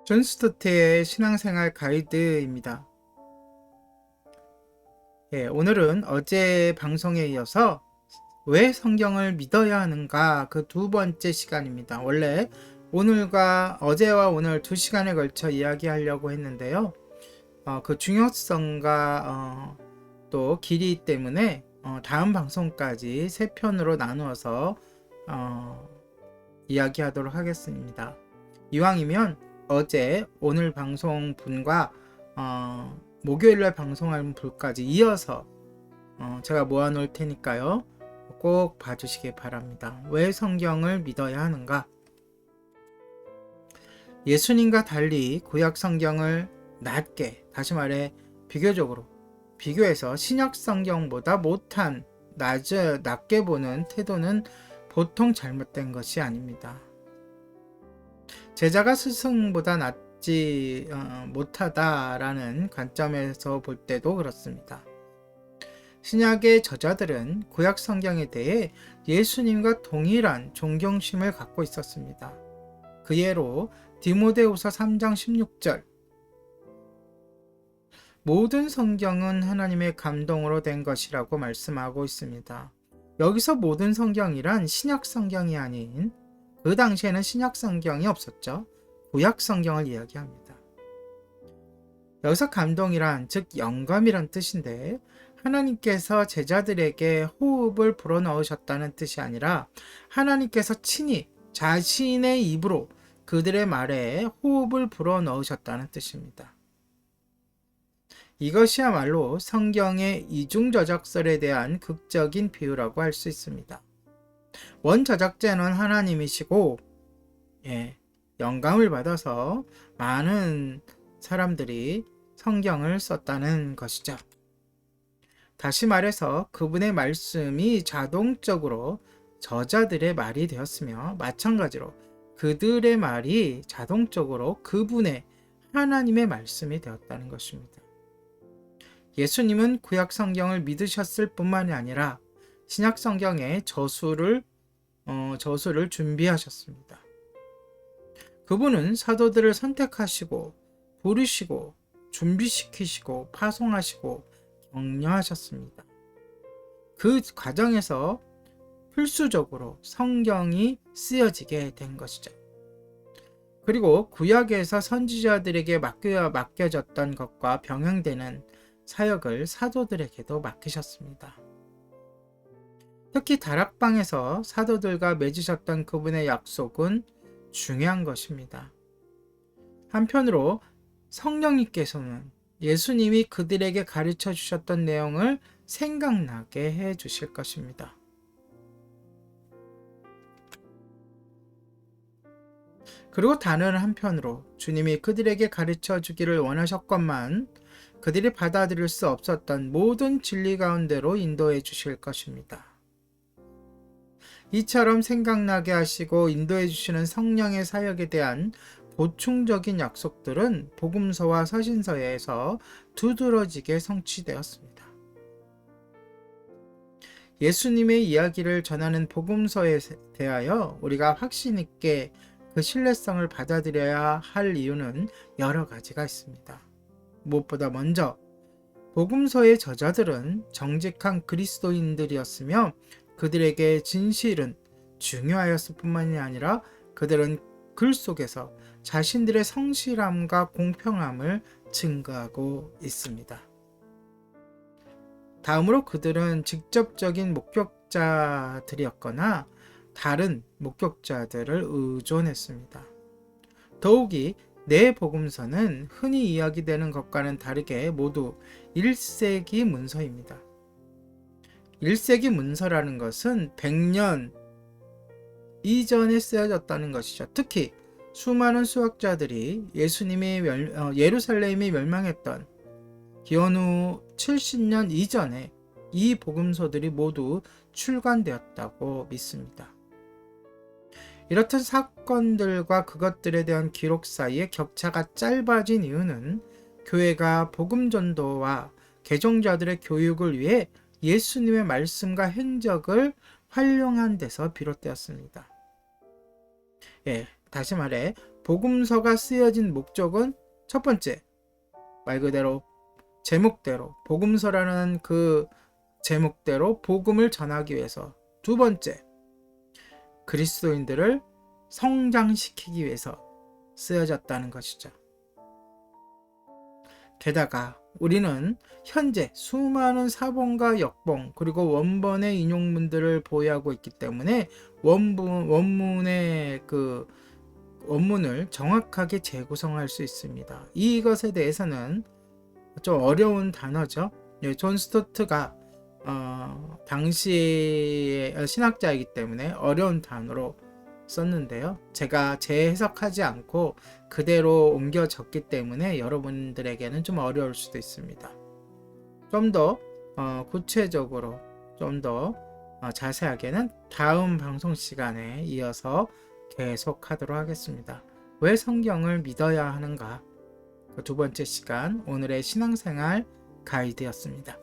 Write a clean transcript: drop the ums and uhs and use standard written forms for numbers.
존 스토트의 신앙생활 가이드입니다. 오늘은 어제 방송에 이어서 왜 성경을 믿어야 하는가 그 두 번째 시간입니다. 원래 어제와 오늘 2시간에 걸쳐 이야기하려고 했는데요. 그 중요성과 또 길이 때문에 다음 방송까지 3편으로 나누어서 이야기하도록 하겠습니다. 이왕이면 어제 오늘 방송 분과 목요일날 방송하는 분까지 이어서 제가 모아놓을 테니까요. 꼭 봐주시기 바랍니다. 왜 성경을 믿어야 하는가? 예수님과 달리 구약 성경을 낮게, 다시 말해 비교해서 신약 성경보다 못한 낮게 보는 태도는 보통 잘못된 것이 아닙니다. 제자가 스승보다 낫지 못하다라는 관점에서 볼 때도 그렇습니다. 신약의 저자들은 구약 성경에 대해 예수님과 동일한 존경심을 갖고 있었습니다. 그 예로 디모데후서 3장 16절 모든 성경은 하나님의 감동으로 된 것이라고 말씀하고 있습니다. 여기서 모든 성경이란 신약 성경이 아닌, 그 당시에는 신약 성경이 없었죠. 구약 성경을 이야기합니다. 여기서 감동이란, 즉 영감이란 뜻인데, 하나님께서 제자들에게 호흡을 불어넣으셨다는 뜻이 아니라 하나님께서 친히 자신의 입으로 그들의 말에 호흡을 불어넣으셨다는 뜻입니다. 이것이야말로 성경의 이중저작설에 대한 극적인 비유라고 할 수 있습니다. 원저작자는 하나님이시고, 영감을 받아서 많은 사람들이 성경을 썼다는 것이죠. 다시 말해서 그분의 말씀이 자동적으로 저자들의 말이 되었으며, 마찬가지로 그들의 말이 자동적으로 그분의 하나님의 말씀이 되었다는 것입니다. 예수님은 구약 성경을 믿으셨을 뿐만이 아니라 신약 성경의 저수를 준비하셨습니다. 그분은 사도들을 선택하시고 부르시고 준비시키시고 파송하시고 격려하셨습니다. 그 과정에서 필수적으로 성경이 쓰여지게 된 것이죠. 그리고 구약에서 선지자들에게 맡겨졌던 것과 병행되는 사역을 사도들에게도 맡기셨습니다. 특히 다락방에서 사도들과 맺으셨던 그분의 약속은 중요한 것입니다. 한편으로 성령님께서는 예수님이 그들에게 가르쳐 주셨던 내용을 생각나게 해 주실 것입니다. 그리고 다른 한편으로 주님이 그들에게 가르쳐 주기를 원하셨건만 그들이 받아들일 수 없었던 모든 진리 가운데로 인도해 주실 것입니다. 이처럼 생각나게 하시고 인도해 주시는 성령의 사역에 대한 보충적인 약속들은 복음서와 서신서에서 두드러지게 성취되었습니다. 예수님의 이야기를 전하는 복음서에 대하여 우리가 확신 있게 그 신뢰성을 받아들여야 할 이유는 여러 가지가 있습니다. 무엇보다 먼저 복음서의 저자들은 정직한 그리스도인들이었으며 그들에게 진실은 중요하였을 뿐만이 아니라 그들은 글 속에서 자신들의 성실함과 공평함을 증거하고 있습니다. 다음으로 그들은 직접적인 목격자들이었거나 다른 목격자들을 의존했습니다. 더욱이 네 복음서는 흔히 이야기되는 것과는 다르게 모두 1세기 문서입니다. 1세기 문서라는 것은 100년 이전에 쓰여졌다는 것이죠. 특히 수많은 수학자들이 예루살렘이 멸망했던 기원후 70년 이전에 이 복음서들이 모두 출간되었다고 믿습니다. 이렇듯 사건들과 그것들에 대한 기록 사이에 격차가 짧아진 이유는 교회가 복음 전도와 개종자들의 교육을 위해 예수님의 말씀과 행적을 활용한 데서 비롯되었습니다. 다시 말해 복음서가 쓰여진 목적은 첫 번째, 말 그대로 제목대로 복음서라는 그 제목대로 복음을 전하기 위해서, 두 번째, 그리스도인들을 성장시키기 위해서 쓰여졌다는 것이죠. 게다가 우리는 현재 수많은 사본과 역본 그리고 원본의 인용문들을 보유하고 있기 때문에 원문의 그 원문을 정확하게 재구성할 수 있습니다. 이것에 대해서는 좀 어려운 단어죠. 존 스토트가 당시의 신학자이기 때문에 어려운 단어로 썼는데요. 제가 재해석하지 않고 그대로 옮겨 적기 때문에 여러분들에게는 좀 어려울 수도 있습니다. 좀 더 구체적으로 좀 더 자세하게는 다음 방송 시간에 이어서 계속하도록 하겠습니다. 왜 성경을 믿어야 하는가? 그 두 번째 시간, 오늘의 신앙생활 가이드였습니다.